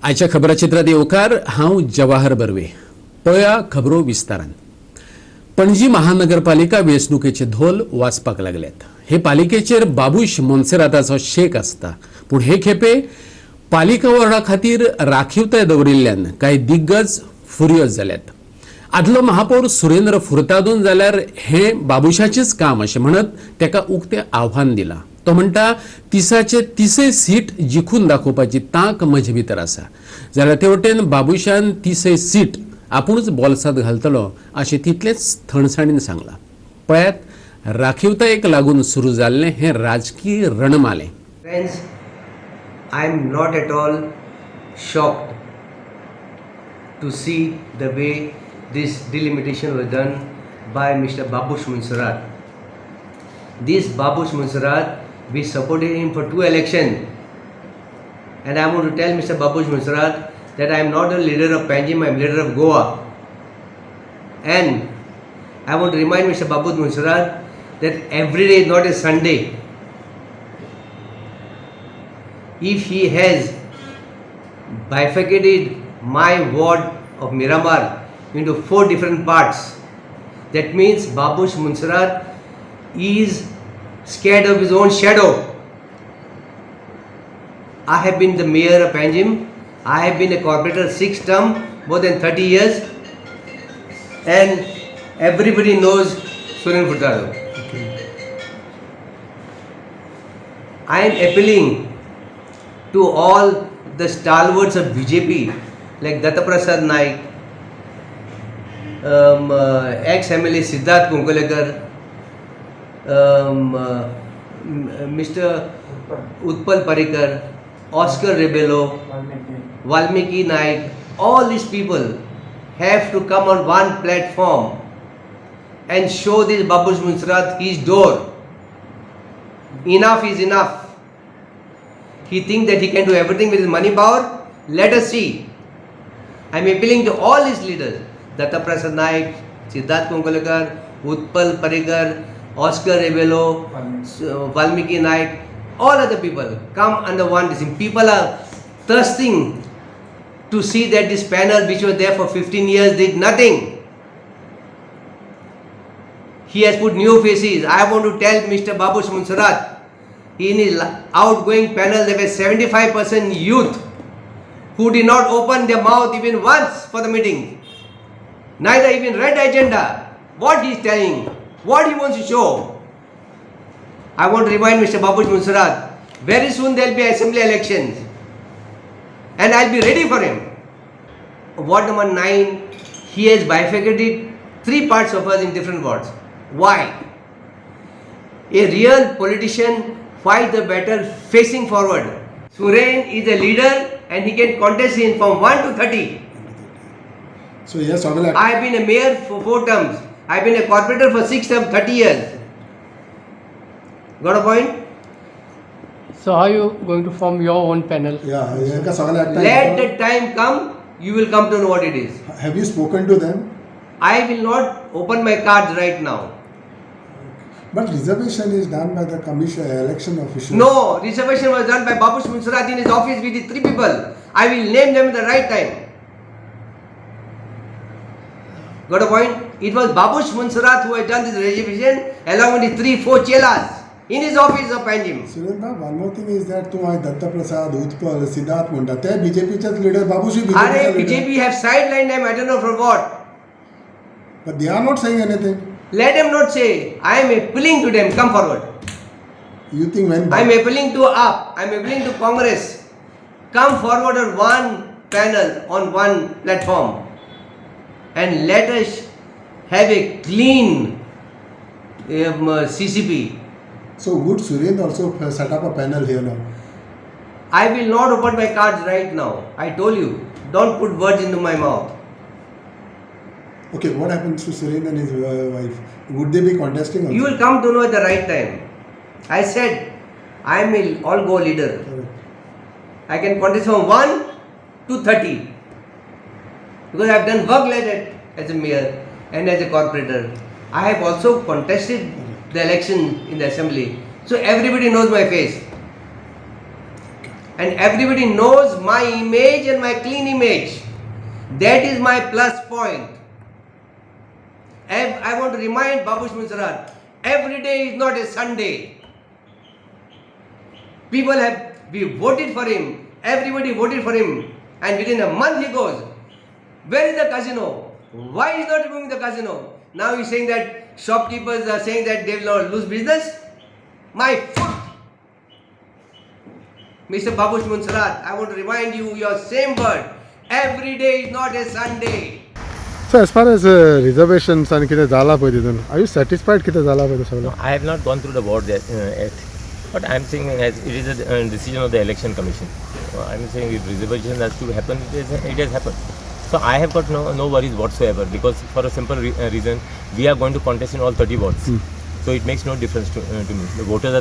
आजच्या खबराचित्रात येवकार हांव जवाहर बर्वे. पळया खबरो विस्तारान. पणजी महानगरपालिका वेंचणुकेचे धोल वाजपाक लागल्यात. हे पालिकेचेर बाबूश मोन्सेराताचो शेक आसता, पूण हे खेपे पालिका वॉर्डा खातीर राखीवताय दवरिल्ल्यान कांय दिग्गज फुर्योज जाल्यात. आदलो महापौर सुरेंद्र फुर्तादून जाल्यार हे बाबुशाचेच काम अशें म्हणत ताका उक्तें आव्हान दिलां. तो म्हणटा तिसाचे तिसय सीट जिखून दाखोवपाची तांक म्हजे भितर आसा, जाल्यार ते वटेन बाबुशान तिसय सीट आपुणूच बोल्सांत घालतलो अशें तितलेंच थणसाणीन सांगलां. पळयात राखीवतायेक लागून सुरू जाल्लें हें राजकीय रणमालें. Friends, I am not at all shocked to see the way this delimitation was done by Mr. Babush Monserrat. This Babush Monserrat, we supported him for 2 elections, and I want to tell Mr. Babush Monserrat that I am not a leader of Panjim, I am leader of Goa. And I want to remind Mr. Babush Monserrat that every day is not a Sunday. If he has bifurcated my ward of Miramar into 4 different parts, that means Babush Monserrat is scared of his own shadow. I have been the mayor of Panjim. I have been a corporator 6 term, more than 30 years, and everybody knows Suren Furtado. I am appealing to all the stalwarts of BJP like Datta Prasad Naik, ex-MLA Siddharth Kunkolekar, Mr. Utpal Parikar, Oscar Rebello, Valmiki Naik, all these people have to come on one platform and show this Babush Monserrat his door. Enough is enough. He thinks that he can do everything with his money power. Let us see. I am appealing to all his leaders, Datta Prasad Naik, Siddharth Kunkolekar, Utpal Parikar, Oscar Rebello, Valmiki Naik, all other people come under one decision. People are thirsting to see that this panel which was there for 15 years did nothing. He has put new faces. I want to tell Mr. Babush Monserrat, in his outgoing panel there were 75% youth who did not open their mouth even once for the meeting. Neither even read the agenda, what he is telling, what he wants to show. I want to remind Mr. Babush Monserrat, very soon there will be assembly elections and I will be ready for him. Ward number 9, he has bifurcated 3 parts of us in different wards. Why? A real politician fight the battle facing forward. Suren is a leader and he can contest in from 1 to 30. So yes, I have been a mayor for 4 terms. I have been a corporator for 6 terms, 30 years. Got a point? So how are you going to form your own panel? Let the time come, you will come to know what it is. Have you spoken to them? I will not open my cards right now. But reservation is done by the commission, election officials. No, reservation was done by Babush Monserrat in his office with the 3 people. I will name them at the right time. Got a point? It was Babush Monserrat who had done this reservation along with the 3-4 chelas in his office of Panjim. Surendra, one more thing is that tu Datta Prasad, Utpal, Siddharth Munda, they BJP's leader, Babushi BJP have sidelined them, I don't know for what. But they are not saying anything. Let them not say. I am appealing to them, come forward. You think when... I am appealing to AAP, I am appealing to Congress. Come forward on one panel, on one platform. And let us have a clean CCP. So would Suren also set up a panel here now? I will not open my cards right now. I told you, don't put words into my mouth. Okay, what happens to Suren and his wife? Would they be contesting also? You will come to know at the right time. I said, I am an all-go leader. Correct. I can contest from 1 to 30. Because I have done work like that as a mayor and as a corporator. I have also contested the election in the assembly. So everybody knows my face. and everybody knows my image and my clean image. That is my plus point. I want to remind Babush Munsarat, every day is not a Sunday. People we voted for him, everybody voted for him, and within a month he goes, where is the casino? Why is not removing the casino? Now he's saying that shopkeepers are saying that they will lose business. My foot. Mr. Babush Munsarat, I want to remind you your same word. Every day is not a Sunday. So as far as reservations and कितें जाला पळय तितून, are you satisfied कितें जाला पळय सगळें? No, I have not gone through the board yet, but I am saying as it is a decision of the election commission. I am saying if reservation has to happen, it has happened. So I have got no worries whatsoever, because for a simple reason, we are going to contest in all 30 wards. So it makes no difference to me. The voters are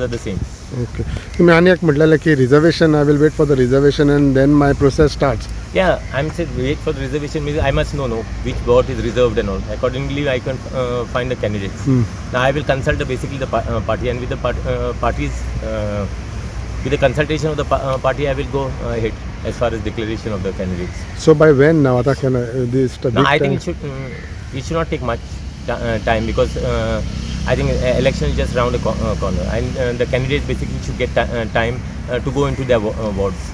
the same. Okay. तुम्ही आनी एक म्हटलेलें की reservation, I will wait for the reservation and then my process starts. Yeah, I'm saying wait for the reservation means I must know which ward is reserved and all. Accordingly, I can find the candidates. Now I will consult basically the party, and with the parties, with the consultation of the party, I will go ahead as far as declaration of the candidates. So by when now? This No, I think it should not take much time, because I think election is just round the corner, and the candidates basically should get time to go into their wards.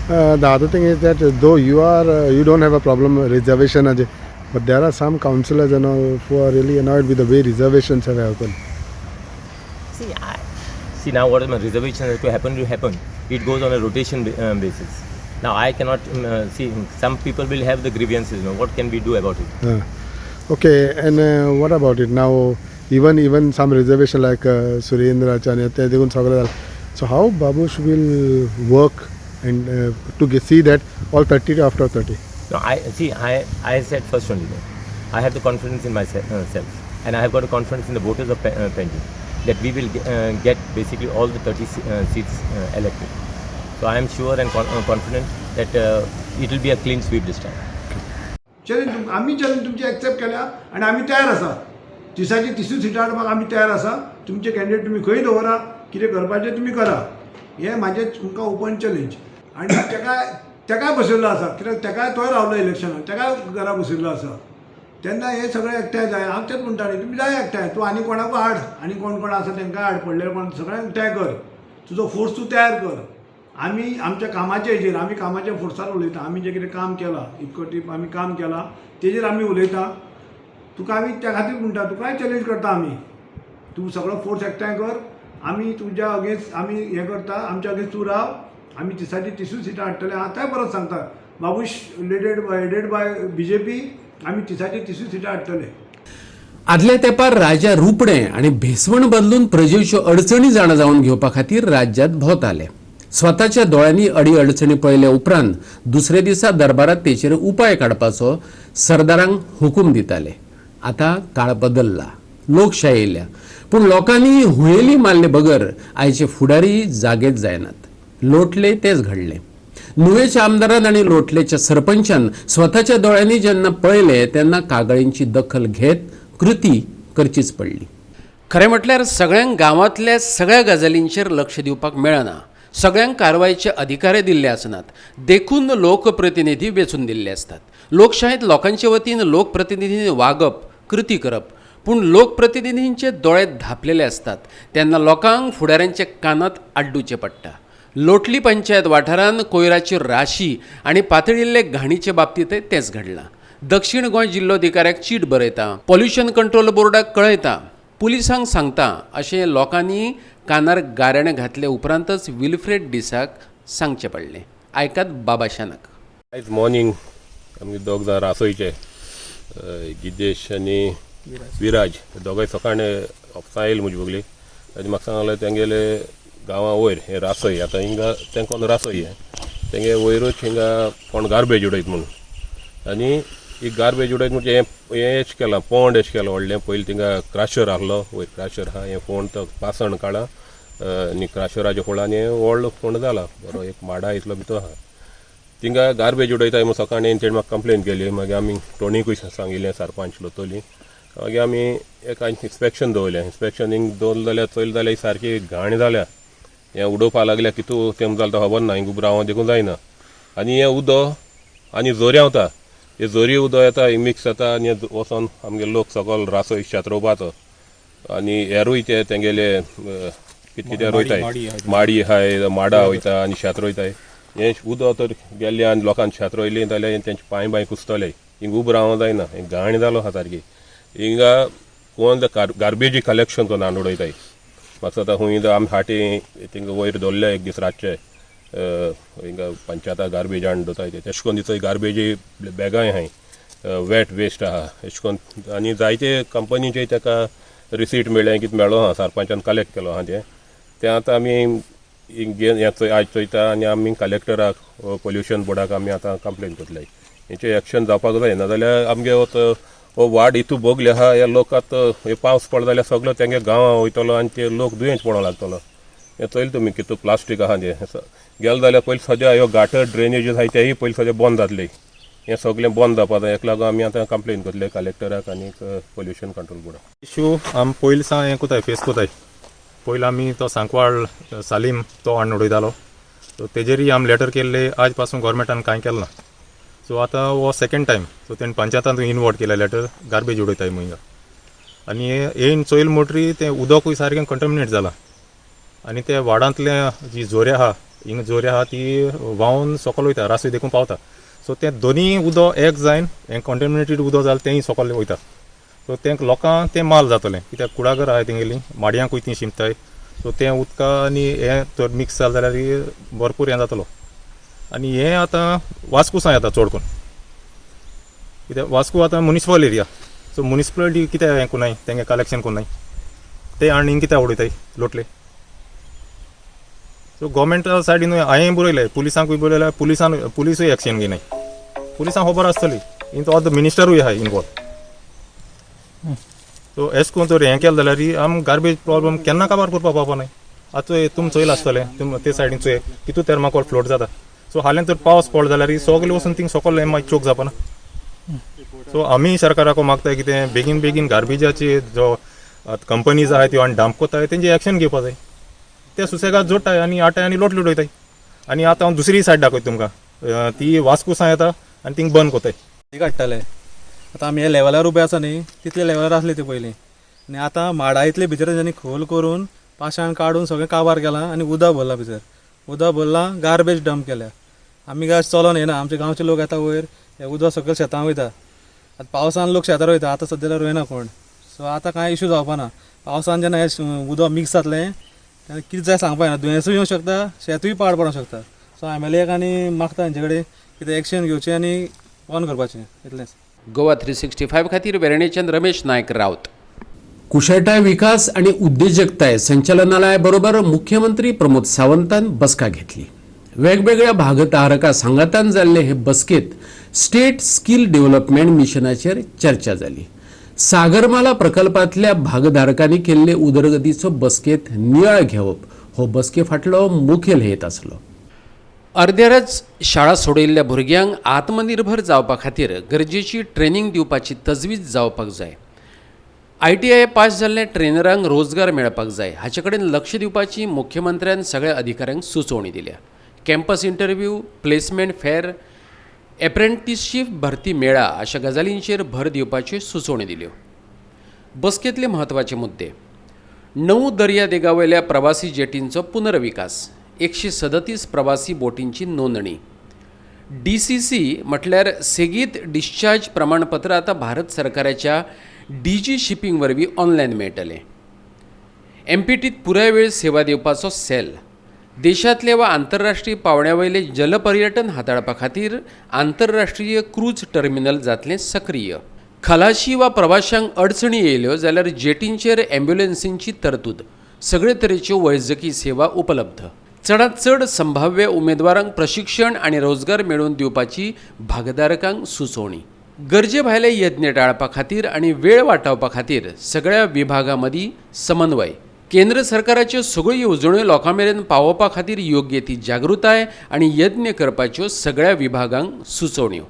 The other thing is that though you don't have a problem with reservation, Ajay, but there are some councillors and all who are really annoyed with the way reservations have happened. See now what reservation has to happen. It goes on a rotation basis. Now I cannot see. Some people will have the grievances. What can we do about it? Okay, and what about it now? Even some reservation like Surendra Chanya, so how Babush will work and to see that all 30 after 30? No, I said first only that I have the confidence in myself, and I have got a confidence in the voters of Penji that we will get basically all the 30 seats elected. So I am sure and confident that it will be a clean sweep this time. Challenge आम्ही challenge तुमची accept केल्या आणि आम्ही तयार आसा तिसाची 30 सिटां हाडपाक आम्ही तयार आसा तुमचे कॅन्डिडेट तुम्ही खंय दवरा कितें करपाचें तुम्ही करा हें म्हाजें तुमकां ओपन चॅलेंज आनी तेकाय बसयल्लो आसा कित्याक तेकाय तोय रावलो इलेक्शनाक तेकाय घरा बसयल्लो आसा तेन्ना हे सगळें एकठांय जाय हांव तेच म्हणटा न्ही तुमी जाय एकठांय तूं आनी कोणाकूय हाड आनी कोण आसा तांकां हाड पडलेले कोण सगळ्यांक एकठांय कर तुजो फोर्स तूं तयार कर आमी आमच्या कामाच्या हेजेर आमी कामाच्या फोर्सार उलयता आमी जें कितें काम केलां इतको टीप आमी काम केलां तेजेर आमी उलयता तुका आमी त्या खातीर म्हणटा तुकाय चॅलेंज करता आमी तूं सगळो फोर्स एकठांय कर आमी तुज्या अगेन्स्ट आमी हें करता आमच्या अगेन्स्ट तूं राव आमी तिसाची 30 सिटां हाडटले आतांय परत सांगता बाबूश हेडेड बाय BJP आमी तिसाची 30 सिटां हाडटले. आदल्या तेंपार राजा रुपणे आणि भेसवण बदलून प्रजेच्यो अडचणी जाणा जावन घेवपा खातीर राज्यांत भोंवताले. स्वताच्या दोळ्यांनी अडी अडचणी पळयले उपरांत दुसरे दिसा दरबारात तेचेर उपाय काडपाचो सरदारांक हुकूम दिताले. आता काळ बदलला, लोकशाही येयल्या, पूण लोकांनी हुयेली मारले बगर आयचे फुडारी जागेच जायनात. लोटले तेच घडले. नुवेच्या आमदारान आणि लोटलेच्या सरपंचान स्वताच्या दोळ्यांनी जेन्ना पळयले तेन्ना कागाळींची दखल घेत कृती करचीच पडली. खरें म्हटल्यार सगळ्यांक गांवांतल्या सगळ्या गजालींचेर लक्ष दिवपाक मेळना. सगळ्यांक कारवायेचे अधिकार दिल्ले आसनात. देखून लोकप्रतिनिधी वेचून दिल्ले असतात. लोकशाहीत लोकांचे वतीन लोकप्रतिनिधींनी वागप, कृती करप, पूण लोकप्रतिनिधींचे दोळे धापलेले असतात तेन्ना लोकांक फुडाऱ्यांचे कानात आड्डूचे पडटा. लोटली पंचायत वाठारांत कोयराची राशी आणि पातळिल्ले घाणीचे बाबतींतय तेच घडलां. दक्षिण गोंय जिल्लोधिकाऱ्याक चीट बरयता, पॉल्युशन कंट्रोल बोर्डाक कळयता, पुलिसांक सांगता अशें लोकांनी कानार गारेणे घातले उपरांतच विल्फ्रेड डिसाक सांगचे पडले. आयकात बाबा शानाक. आयज मॉर्निंग आमगे दोग जाण रासोयचे गिद्देश आनी विराज दोगांय सकाळी ऑफिसां येयले म्हजे बगली आनी म्हाका सांगलें तेंगेले गांवां वयर हे रासोय आतां हिंगा तेंकोन रासोय हे तेंगे वयरूच हिंगा कोण गार्बेज उडयत म्हणून आनी ही गार्बेज उडयत म्हणजे हें एश केलां पोंड एश केलां व्हडलें पयलीं थिंगा क्रॅशर आहलो वयर क्रॅशर आहा हें फोंड तो पासण काडला आनी क्रॅशराच्या फुडांनी हें व्हडलो फोंड जाला बरो एक माडा इतलो भितर आहा थिंगा गार्बेज उडयताय म्हूण सकाळीं तेणें म्हाका कंप्लेन केली. मागीर आमी टोणीकूय सांगिल्लें सरपंच लोतोली. मागीर आमी एक इन्स्पेक्शन दवरलें. इन्स्पेक्शन हिंग दवरलें जाल्यार चोयलें जाल्यार सारकी घाण जाल्या हें उडोवपा लागल्यार कितू तेम जाता तो खबर ना, हिंग उबरावं देखून जायना. आनी हें उदो आनी जोऱ्या वता, हे जोरी उदो येता, हिंग मिक्स जाता आनी वचोन आमगे लोक सकयल रासय शेत रोवपाचो. आनी हेरूय ते तेंगेले कितें कितें रोयताय, माडी आहाय, माडा वयता आनी शेत रोयताय. हें उदो तर गेल्लें आनी लोकांनी शेत रोयलीं जाल्यार तेंचे पांय कुसतले. हिंग उबो रावं जायना, हिंग घाण जालो आहा सारकी. हिंगा कोण गार्बेजी कलेक्शन तो नान उडयताय. म्हाका आतां खूंय आमी फाटी थिंगा वयर दवरले एक दीस रातचे, हिंगा पंचायता गार्बेज हाडून दवरताय ते. तेश कोन्न दिसता गार्बेजी बॅगांय आहाय, वेट वेस्ट आहा अशें कोन्न. आनी जायते कंपनीचे ताका रिसीट मेळ्ळें, कितें मेळ्ळो आहा, सरपंचान कलेक्ट केलो आहा तें आतां आमी आज चोयता आनी आमी कलेक्टराक पोल्युशन बोर्डाक आमी आतां कंप्लेन करतले. हेचें एक्शन जावपाक जाय, नाजाल्यार आमगे हो वाड इतू भोगले आहा. ह्या लोकात हे पावस पडलो जाल्यार सगळो तेंगे गांवां वयतलो आनी ते लोक दुयेंत पडो लागतलो. हें चोयलें तुमी कितू प्लास्टीक आहा तें गेले जाल्यार पयलीं सद्या ह्यो गाटर ड्रेनेजीस आहाय तेय पयलीं सद्या बंद जातले. हें सगळें बंद जावपा जाय. हेका लागून आमी आतां कंप्लेन करतले कलेक्टराक आनी पोल्युशन कंट्रोल बोर्डाक. इश्यू आमी पयलीं सा हें कोताय फेस कोताय. पयलीं आमी तो सांकवाळ सालीम तो हाडून उडयतालो, सो तेजेरूय आमी लेटर केल्ले, आज पासून गोवोरमेंटान कांय केलें ना. सो आतां हो सेकंड टायम, सो तेणें पंचायतान इनवॉल्व केलें लेटर, गार्बेज उडयताय मुंगा. आनी येवन चोयल मोटरी तें उदकूय सारकें कंटमिनेट जालां. आनी ते वाडांतले जी जोऱ्या आहा, हिंगा जोऱ्या आहा ती व्हांवन सकयल वयता, रासूय देखून पावता. सो तें दोनी उदक एक जायन हें कंटमिनेटेड उदक जालें तेंय सकयल वयता. सो तें लोकांक तें माल जातलें, कित्याक कुडागर आहाय तेंगेली, माडयांकूय ती शिंपताय. सो तें उदका आनी हें तर मिक्स जालें जाल्यार भरपूर हें जातलो. आनी हें आतां वास्कुसां येता चड करून, कित्याक वास्को आतां मुनिसिपल एरिया. सो मुनिसिपालिटी कितें हें कोनाय, तेंगे कलेक्शन कोनाय, ते आनी कितें उडयताय लोटले. सो गोवोरमेंटा सायडीन हांवें बरयलें, पुलिसांकूय बरयलें, पुलिसूय एक्शन घेयनाय. पुलिसांक खबर आसतली, इन तो द मिनिस्टरूय आहाय इनवॉल्व. सो एश कोन्न तर हें केलें जाल्यार आमी गार्बेज प्रॉब्लम केन्ना काबार करपा पावपा नाय. आतां तुमी चोयलां आसतलें, तुमी ते सायडीन चोय कितू थर्माकोल फ्लोट जाता. सो हालीं तर पावस पडलो जाल्यार सगळे वचून थिंग सकयल हें मागीर चोक जावपा ना. सो आमी सरकाराक मागताय कितें बेगीन बेगीन गार्बेजाचे जो कंपनीज आहाय त्यो आनी डंप कोताय तेंचे एक्शन घेवपा जाय. ते सुसेगाद जोडटाय आनी आटाय आनी लोटले उडयताय. आनी आतां हांव दुसरी सायड दाखयता तुमकां, ती वास्कुसां येता आनी थिंग बंद कोताय. काडटाले आतां आमी हे लेवलार उबे आसा न्ही, तितले लेवलार आसले ते पयलीं. आनी आतां माडा इतले भितर तेंच्यांनी खोल करून पाशाण काडून सगळें काबार केलां आनी उदक भरलां भितर. उदक भरलां, गार्बेज डंप केल्या. आमी काय चलोन येना, आमचे गांवचे लोक येता वयर, हे उदक सकयल शेतां वयता. आतां पावसान लोक शेतां रोयता, आतां सद्या रोयना कोण. सो आतां कांय इश्यू जावपा ना. पावसान जेन्ना हें उदक मिक्स जातलें तेन्ना कितें जाय सांगपा येना, दुयेंसूय येवंक शकता, शेतूय पाड पडोंक शकता. सो MLA आनी मागता हेंचे कडेन कितें एक्शन घेवचें आनी बंद करपाचें, इतलेंच. गोवा 365 खातीर वेर्णेच्यान रमेश नायक रावत. कुशळटाय विकास आणि उद्योजकताय संचालनालया बरोबर मुख्यमंत्री प्रमोद सावंतान बसका घेतली. वेगवेगळ्या भागधारका सांगातान जाल्ले हे बसकेत स्टेट स्किल डेव्हलपमेंट मिशनाचेर चर्चा जाली. सागरमाला प्रकल्पातल्या भागधारकांनी केल्ले उदरगतीचो बसकेत नियाळ घेवप हो बसके फाटलो मुखेल हेत आसलो. अर्द्यारच शाळा सोडिल्ल्या भुरग्यांक आत्मनिर्भर जावपा खातीर गरजेची ट्रेनिंग दिवपाची तजवीज जावपाक जाय. ITI पास जाल्ल्या ट्रेनरांक रोजगार मेळपाक जाय, हाचे कडेन लक्ष दिवपाची मुख्यमंत्र्यान सगळ्या अधिकाऱ्यांक सुचोवणी दिल्या. Campus interview, placement fair, apprenticeship भरती मेळा अशा गजालींचेर भर दिवपाच्यो सुचोवणी दिल्यो. बसकेंतले म्हत्वाचे मुद्दे: 9 दर्या देगावयल्या प्रवासी जेटींचो पुनर्विकास, 137 प्रवासी बोटींची नोंदणी. DCC म्हटल्यार सेगीत डिस्चार्ज प्रमाणपत्र आता भारत सरकाराच्या DG शिपिंग वरवीं ऑनलायन मेळटलें. MPTत पुराय वेळ सेवा दिवपाचो सेल. देशांतले वा आंतरराष्ट्रीय पावंड्यावयले जलपर्यटन हाताळपा खातीर आंतरराष्ट्रीय क्रूज टर्मिनल जातलें सक्रीय. खलाशी वा प्रवाशांक अडचणी येयल्यो जाल्यार जेटींचेर अँब्युलन्सींची तरतूद. सगळे तरेच्यो वैजकी सेवा उपलब्ध. चडांत चड संभाव्य उमेदवारांक प्रशिक्षण आनी रोजगार मेळोवन दिवपाची भागधारकांक सुचोवणी. गरजे भायले यत्न टाळपा खातीर आनी वेळ वाटावपा खातीर सगळ्या विभागां मदीं समन्वय. केंद्र सरकाराच्यो सगळ्यो येवजण्यो लोकां मेरेन पावोवपा खातीर योग्य ती जागृताय आनी यत्न करपाच्यो सगळ्या विभागांक सुचोवण्यो.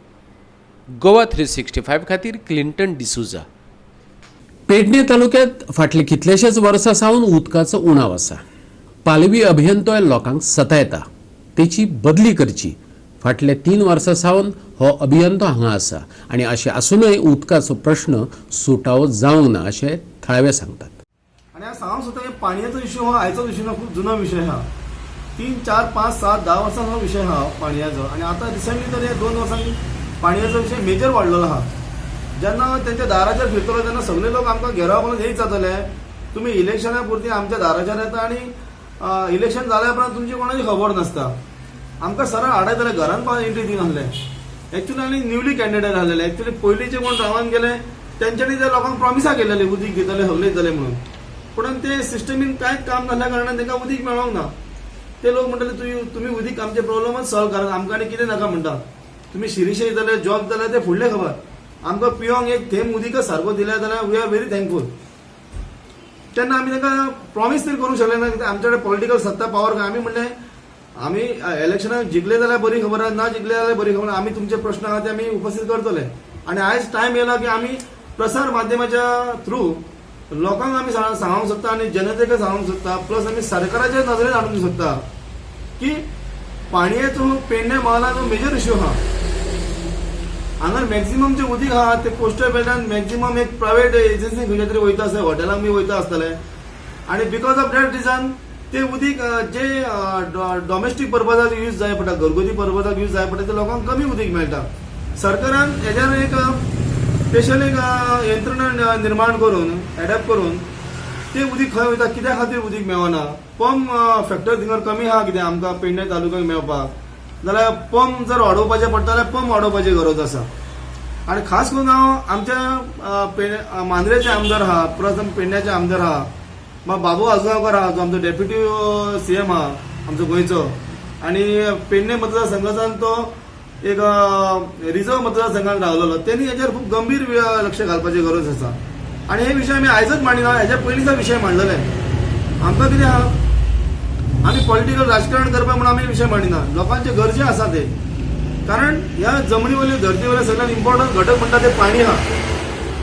गोवा 365 खातीर क्लिंटन डिसूजा. पेडणे तालुक्यांत फाटले कितलेशेच वर्सां सावन उदकाचो उणाव आसा. पालवी अभियंतो लोकांक सतायता तेची बदली करची फाटले 3 वर्सां सावन हो अभियंतो हांगा आसा आनी अशें आसूनय उदकाचो प्रश्न सुटावो जावंक ना अशें थळावे सांगतात. आणि हांव सांगूंक सोदता की पाणयाचो इश्यू हो आयचो इश्यू ना, खूब जुनो विशय हा. 3, 4, 5, 7, 10 वर्सां हो विशय हा पाणयाचो. आणि आता रिसंटली तर हे 2 वर्सांनी पाणयाचो विशय मेजर वाडलेलो हा. जेन्ना तेंच्या दाराचेर फिरतलो तेन्ना सगळे लोक आमकां घेराव म्हणून हेच जातले, तुमी इलेक्शना पुरती आमच्या दाराचेर येता आनी इलेक्शन जाल्या उपरांत तुमची कोणाची खबर नासता. आमकां सरळ आडयताले, घरान पावन एंट्री दिनासले. एक्चुअली आनी न्यूली कॅन्डिडेट आहलेले. एक्चुअली पयलींचे कोण रावान गेले तेंच्यांनी त्या लोकांक प्रॉमिसा केलेली उदीक दितले सगळे दितले म्हणून, पूण ते सिस्टमीन कांयच काम नासल्या कारणान तांकां उदीक मेळोंक ना. ते लोक म्हणटाले तुमी उदीक आमचे प्रॉब्लमच सॉल्व करात, आमकां आनी कितें नाका म्हणटा. तुमी शिरीशे दितले, जॉब दितले ते फुडले खबर. आमकां पिवंक एक थेंब उदीकच सारको दिले जाल्यार वी आर व्हेरी थँकफूल. तेन्ना आमी तांकां प्रॉमिस तरी करूंक शकले ना, कित्याक आमचे कडेन पॉलिटिकल सत्ता पावर काय. आमी म्हणलें आमी इलेक्शनाक जिखले जाल्यार बरी खबर आहा, ना जिखले जाल्यार बरी खबर. आमी तुमचे प्रश्न आहा ते आमी उपस्थित करतले. आनी आयज टायम येयला की आमी प्रसार माध्यमाच्या थ्रू लोकांक आमी सांगूंक सोदता आनी जनतेक सांगूंक सोदता, प्लस आमी सरकाराचे नजरेन हाडूंक सोदता की पाणयेचो पेडणे महालाचो मेजर इश्यू आहा. हांगा मॅक्झिमम जे उदीक आहा ते कोस्टल बेल्टान मॅक्झिमम एक प्रायव्हेट एजन्सी खंयच्या तरी वयता आसता, हॉटेलांक बी वयता आसतले. आनी बिकॉज ऑफ दॅट रिजन ते उदीक जे डॉमेस्टीक पर्पजाक यूज जाय पडटा, घरगुती पर्पजाक यूज जाय पडटा, ते लोकांक कमी उदीक मेळटा. सरकारान हेजेर एक स्पेशल एक यंत्रणा निर्माण करून एडॅप्ट करून ते उदीक खंय वयता, कित्या खातीर उदीक मेळना. पंप फॅक्टर थिंगर कमी आहा कितें आमकां पेडणे तालुक्याक मेळपाक, जाल्यार पंप जर वाडोवपाचे पडटा जाल्यार पंप वाडोवपाची गरज आसा. आनी खास करून हांव आमच्या मांद्रेचे आमदार आहा, प्लस पेडण्याचे आमदार आहा, बाबू आजगांवकर आहा जो आमचो डेप्युटी CM आहा आमचो गोंयचो, आनी पेडणे मतदारसंघाच्यान तो एक रिझर्व मतदारसंघात रावलेलो. त्यांनी हेजेर खूब गंभीर लक्ष घालपाची गरज आसा. आनी हे विशय आमी आयजच मांडिना, हेच्या पयलींचो विशय मांडलेले. आमकां कितें आहा, आमी पॉलिटिकल राजकारण करपाक म्हणून आमी विशय मांडिना, लोकांचे गरजे आसा ते. कारण ह्या जमनी वयले धरती वयले सगळ्यात इम्पॉर्टंट घटक म्हणटा ते पाणी आहा.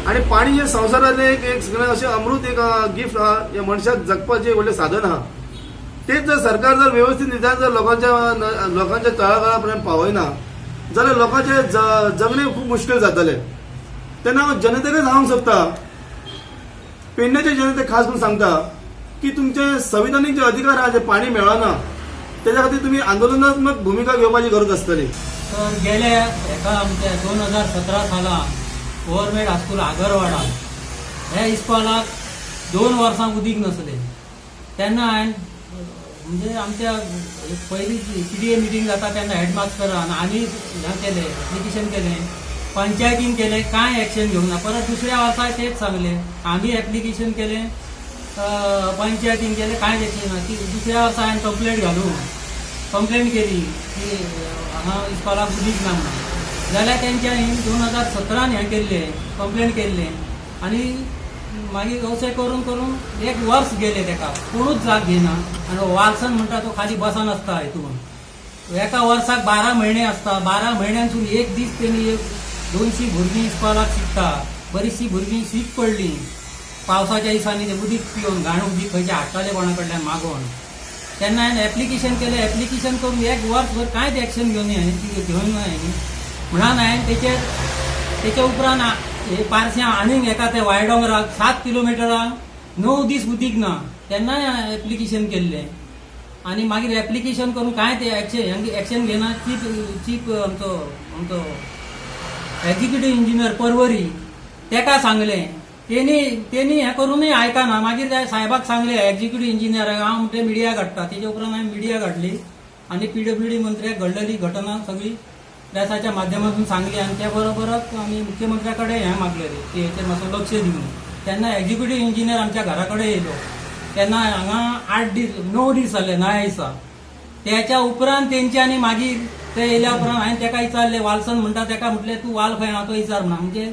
आणि पाणी हे संवसारातले एक सगळ्यात अशें अमृत एक गिफ्ट आहा, हे मनशाक जगपाचें व्हडलें साधन आहा. तेच जर सरकार जर व्यवस्थित निदान जर लोकांच्या तळागाळा पर्यंत पावयना जाल्यार लोकांचे जगणे खूब मुश्कील जातले. तेन्ना हांव जनतेकच सांगूंक सोदता, पेडण्याचे जनतेक खास करून सांगता की तुमचे संविधानीक जे अधिकार आहा जे पाणी मेळना तेच्या खातीर तुमी आंदोलनात्मक भुमिका घेवपाची गरज आसतली. तर गेल्या एका आमच्या 2017 साला गव्हर्मेंट हायस्कूल आगरवाडा ह्या इस्कॉलाक 2 वर्सां उदीक नसलें. तेन्ना हांवें म्हणजे आमच्या पयली PDA मिटींग जाता तेन्ना हेडमास्टरान आनी हें केलें, एप्लिकेशन केलें, पंचायतीन केलें, कांय एक्शन घेवंक ना. परत दुसऱ्या वर्सा तेच सांगलें, आमी एप्लिकेशन केलें, पंचायतीन केलें, कांयच एक्शन ना. ती दुसऱ्या वर्सा हांवें कंप्लेंट केली की हांगा इस्कॉलाक उदीक ना म्हणून. जाल्यार तेंच्यांनी 2017 हें केल्लें, कंप्लेंट केल्लें. आनी मागीर अशें करून करून 1 वर्स गेलें तेका, कोणूच जाग घेयना. आनी वाल्सन म्हणटा तो खाली बसान आसता हितून. एका वर्साक 12 म्हयने आसता, 12 म्हयन्यांसून एक दीस तेणी 200 भुरगीं इस्कॉलाक शिकता. बरीचशीं भुरगीं शीक पडलीं पावसाच्या दिसांनी ते उदीक पिवन, घाण उदीक खंयचे हाडटाले कोणा कडल्यान मागोवन. तेन्ना हांवें एप्लिकेशन केलें, एप्लिकेशन करून 1 वर्सभर कांयच एक्शन घेवन न्ही म्हणून हांवें तेच्या उपरांत हे पारस्या आनीक एका ते वायडोंगराक 7 किलोमिटराक 9 दीस उदीक ना. तेन्नाय हांवें एप्लिकेशन केल्लें. आनी मागीर एप्लिकेशन करून कांय ते एक्शन घेना. चीफ आमचो एक्झिक्युटीव इंजिनियर परवरी तेका सांगलें, तेणी हें करूनय आयकना. मागीर त्या साहेबाक सांगलें एक्झिक्युटीव इंजिनियराक, हांव म्हणटा मिडिया काडटा. तेच्या उपरांत हांवें मिडिया काडली आनी PWD मंत्र्याक घडलेली घटना सगळी प्रेसाच्या माध्यमातून सांगली. आनी त्या बरोबरच आमी मुख्यमंत्र्या कडेन हें मागलेलें की हेचेर मातसो लक्ष दिवन. तेन्ना एक्झिक्युटीव इंजिनियर आमच्या घरा कडेन येयलो. तेन्ना हांगा 9 दीस जाले नव्या दिसा. त्याच्या उपरांत तेंच्यांनी मागीर ते येयल्या उपरांत हांवें तेका विचारलें, वाल्सन म्हणटा तेका म्हटलें तूं वाल खंय आहा तो विचार म्हणा. म्हणजे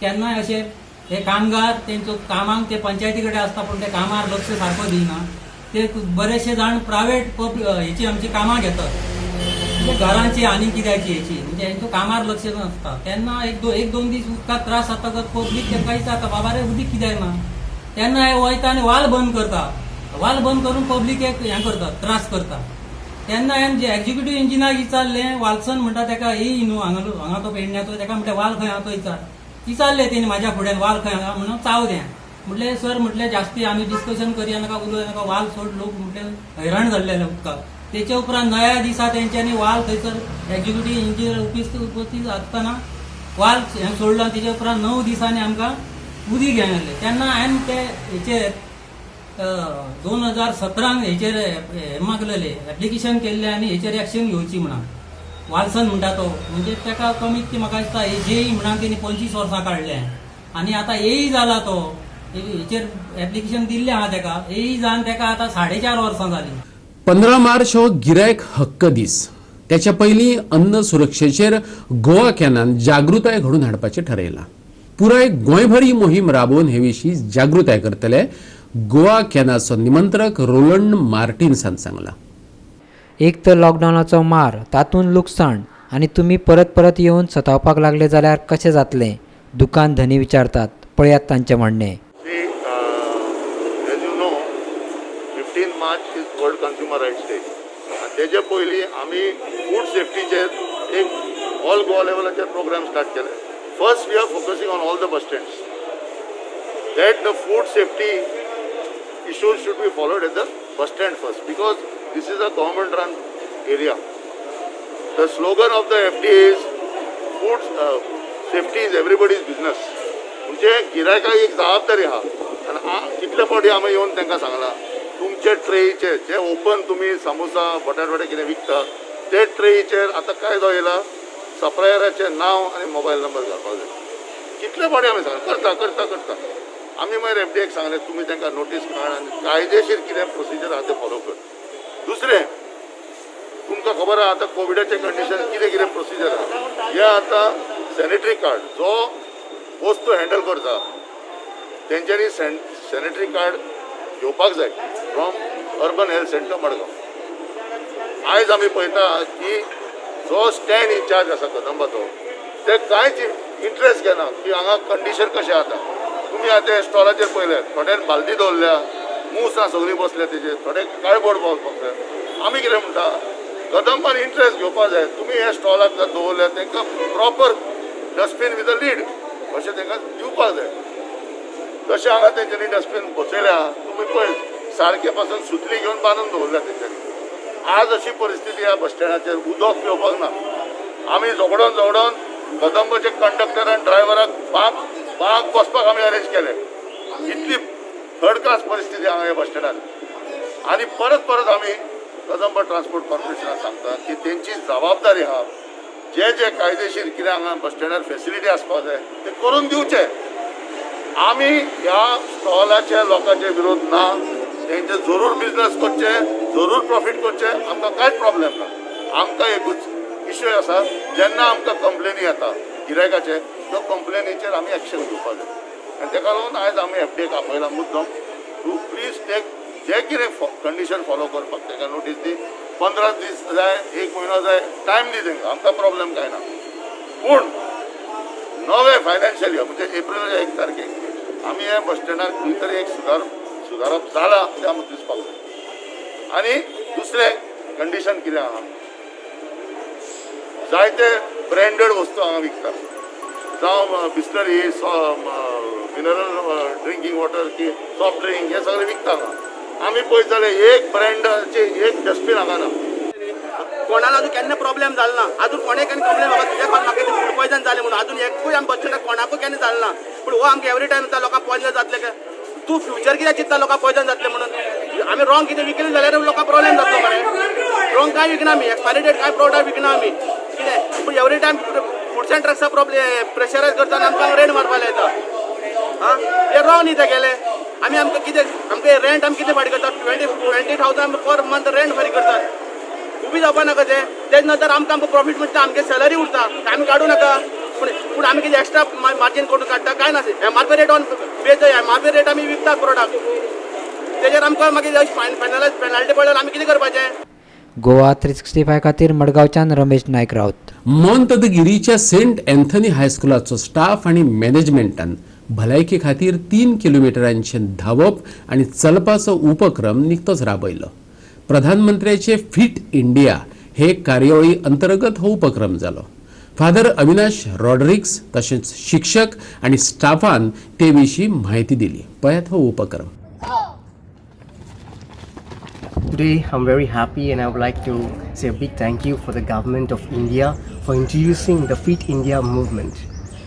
केन्नाय अशें हे कामगार तेंचो कामाक ते पंचायती कडेन आसता पूण ते कामार लक्ष सारको दिना. ते बरेचशे जाण प्रायव्हेट हेची आमची कामां घेतात, म्हणजे घरांची आनी कित्याची हेची, म्हणजे हेंचो कामार लक्ष नासता. तेन्ना 1-2 दीस उदकाक त्रास जाता पब्लीक तेंका विचारता बाबा रे उदीक कित्याक ना. तेन्ना हे वयता आनी वाल बंद करता. वाल बंद करून पब्लीक एक हें करता त्रास करता. तेन्ना हांवें जे एक्झिक्युटिव्ह इंजिनाक विचारलें वाल्सन म्हणटा ताका ही न्हू हांगा तो पेडण्याचो ताका म्हणटा वाल खंय आहा तो विचारलें तेणी म्हाज्या फुड्यान वाल खंय आहा म्हणून चाव द्या. म्हटलें सर म्हटलें जास्ती आमी डिस्कशन करया नाका उलोवया नाका वाल सोड लोक म्हटलें हैराण जाल्ले उदकाक. तेच्या उपरांत नव्या दिसा तेंच्यांनी वाल थंयसर एक्झिक्युटिव्ह इंजिनियर उपस्थित आसतना वाल हें सोडलो. तेच्या उपरांत 9 दिसांनी आमकां उदीक घेवन येलें. तेन्ना हांवें ते हेचेर 2017 हेचेर हें मागलेलें एप्लिकेशन केल्लें आनी हेचेर एक्शन घेवची म्हणून. वाल्सन म्हणटा तो म्हणजे ताका कमीत कमी म्हाका दिसता जेई म्हणून तेणी 25 वर्सां काडल्या आनी आतां एई जाला तो हेचेर एप्लिकेशन दिल्लें आहा ताका एई जावन ताका आतां 4.5 वर्सां जालीं. 15 मार्च हो गिरायक हक्क दीस. त्याच्या पयलीं अन्न सुरक्षेचेर गोवा कॅनान जागृताय घडोवन हाडपाचें थारायलां. पुराय गोंयभर ही मोहीम राबोवन हे विशीं जागृताय करतले गोवा कॅनाचो निमंत्रक रोलंड मार्टिन्सान सांगलां. एक तर लॉकडावनाचो मार, तातूंत लुकसाण आनी तुमी परत परत येवन सतावपाक लागले जाल्यार कशें जातलें? दुकान धनी विचारतात. पळयात तांचें म्हणणें. As you know, 15 March is World Consumer Rights Day. आणि तेजे पयलीं आमी फूड सेफ्टीचेर एक ऑल गोवा लेवलाचेर प्रोग्राम स्टार्ट केले. First we are focusing on all the bus stands that the food safety issues should be followed at the bus stand first because this is a government run area. The slogan of the FDA is food safety is everybody's business. म्हणजे गिरायकाक एक जबाबदारी आहा आनी कितले फावटी आमी येवन तांकां सांगलां तुमचे ट्रेचे जे ओपन तुमी समोसा बटाट कितें विकता ते ट्रेचेर आतां काय जो येयला सप्लायराचें नांव आनी मोबायल नंबर घालपाक जाय. कितले फावटी आमी सांगला करता आमी मागीर एफडीएक सांगलें तुमी तांकां नोटीस काड आनी कायदेशीर कितें प्रोसिजर आहा तें फॉलो कर. दुसरें तुमकां खबर आहा आतां कोविडाचें कंडिशन कितें प्रोसिजर आहा. हे आतां सॅनिटरी कार्ड जो वस्तू हँडल करता तेंच्यांनी सॅनिटरी कार्ड घेवपाक जाय from urban health centre Madgaon. आयज आमी पळयता की जो स्टँड इन्चार्ज आसा कदंबाचो ते कांयच इंट्रस्ट घेना की हांगा कंडिशन कशें आतां. तुमी आतां स्टॉलाचेर पळयल्यात थोड्यान बालदी दवरल्या मूस आहा सगळीं बसल्या तेजेर थोडे काळबोर्ड बसल्या. आमी कितें म्हणटा कदंबान इंट्रस्ट घेवपाक जाय. तुमी हे स्टॉलाक दवरल्या तांकां proper dustbin with a lead अशें तांकां दिवपाक जाय. तशें हांगा तेंच्यांनी डस्टबीन बसयल्या तुमी पळय सारके पासून सुतली घेवन बांदून दवरल्या तेंच्यांनी. आज अशी परिस्थिती ह्या बस स्टँडाचेर उदक पिवपाक ना. आमी झगडोन कदंबाचे कंडक्टर आनी ड्रायव्हराक बाग बसपाक आमी अरेंज केले. इतली थर्ड क्लास परिस्थिती हांगा ह्या बस स्टँडार. आनी परत आमी कदंबा ट्रान्सपोर्ट कॉर्पोरेशनाक सांगता की तेंची जबाबदारी आहा जे कायदेशीर कितें हांगा बस स्टँडार फेसिलिटी आसपाक जाय ते करून दिवचे. आमी ह्या स्टॉलाच्या लोकांचे विरोध ना. तेंचे जरूर बिजनेस करचे जरूर प्रॉफीट करचे आमकां कांयच प्रॉब्लेम ना. आमकां एकूच इश्यू आसा जेन्ना आमकां कंप्लेनी येता गिरायकाचे तो कंप्लेनीचेर आमी एक्शन घेवपाक जाय. आनी ताका लागून आयज आमी एफडीएक आपयला मुद्दम टू प्लीज टेक जे कितें कंडिशन फॉलो करपाक तांकां नोटीस दी. 15 दीस जाय 1 म्हयनो जाय टायम दी तांकां आमकां प्रॉब्लेम कांय ना. पूण नवे फायनान्शियल इयर म्हणजे एप्रिलाच्या 1 तारखेक आमी हे बस स्टँडार खंय तरी एक सुदारप जाला तें आमकां दिसपाक जाय. आनी दुसरें कंडिशन कितें आहा जायते ब्रँडेड वस्तू हांगा विकता जावं बिस्लरी मिनरल ड्रिंकींग वॉटर की सॉफ्ट ड्रिंक हे सगळें विकता हांगा. आमी पळयत जाल्यार एक ब्रँडाचे एक डस्टबीन हांगा ना. कोणाला अजून केन्ना प्रॉब्लेम जालो ना. अजून कोणे केन्ना कंप्लेन म्हाका तुज्या कारण म्हाका फूड पॉयझन जालें म्हणून अजून एकूय आमी बस स्टँडार कोणाकूय केन्ना जालें ना. पूण हो आमकां एवरी टायम येता लोकांक पॉयझन जातलें काय तूं फ्युचर कित्याक चिंतता लोकांक पॉयझन जातलें म्हणून. आमी रॉंग कितें विकलें जाल्यार लोकांक प्रॉब्लेम जातलो मरे. रॉंग कांय विकना आमी एक्सपायरी डेट कांय प्रोडक्ट विकना आमी कितें. पूण every time food सेंटर्सा problem pressurise करता आनी आमकां रेंट मारपाक लायता. हां हे रॉंग न्ही ते गेले. आमकां कितें आमकां रेंट आमी कितें फारीक करता 20,000 पर मंथ रेंट फारीक करतात. उबी जावपा नाका तेज नंतर आमकां प्रॉफीट म्हणटा आमगे सॅलरी उरता आमी काडूं नाका. पूण आमी कितें एक्स्ट्रा मार्जीन करून काडटा काय ना. MRP rate on base MRP rate आमी विकतात प्रोडक्ट तेजेर आमकां मागीर फायनलायज पेनल्टी पडल्यार आमी कितें करपाचें. गोवा 365 खातीर मडगांवच्यान रमेश नायक रावत. मोंतदगिरीच्या सेंट अँथनी हायस्कुलाचो स्टाफ आनी मॅनेजमेंटान भलायके खातीर 3 किलोमिटरांचे धावप आणि चलपाचो उपक्रम निकतोच राबयलो. प्रधानमंत्र्याचे फिट इंडिया हे कार्यावळी अंतर्गत हो उपक्रम जालो. फादर अविनाश रॉड्रिक्स तसेच शिक्षक आणि स्टाफान ते विशीं माहिती दिली. पळयात हो उपक्रम. Today I'm very happy and I would like to say a big thank you for the government of India for introducing the Fit India movement.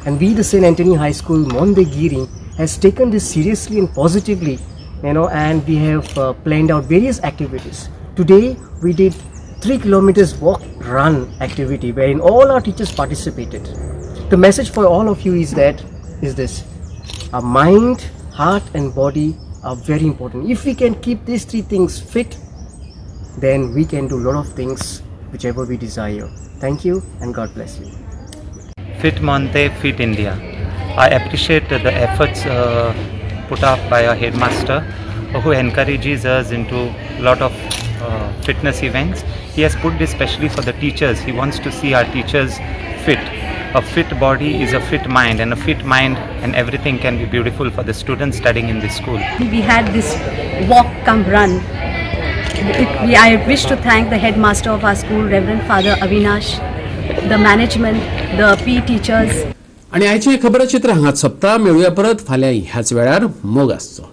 And we, the St. Anthony High School, Mondegiri, has taken this seriously and positively, and we have planned out various activities. Today we did 3 kilometers walk run activity wherein all our teachers participated. The message for all of you is this: our mind, heart and body are very important. If we can keep these 3 things fit, then we can do a lot of things whichever we desire. Thank you and God bless you. Fit Monte, Fit India. I appreciate the efforts put up by our headmaster who encourages us into a lot of fitness events. He has put this specially for the teachers. He wants to see our teachers fit. A fit body is a fit mind, and a fit mind and everything can be beautiful for the students studying in this school. We had this walk come run. I wish to thank the headmaster of our school, Reverend Father Avinash, the management, the PE teachers. आणि आयचे खबरचित्र हांगाच सोंपता. मेळुया परत फाल्यां ह्याच वेळार मोग आसचो.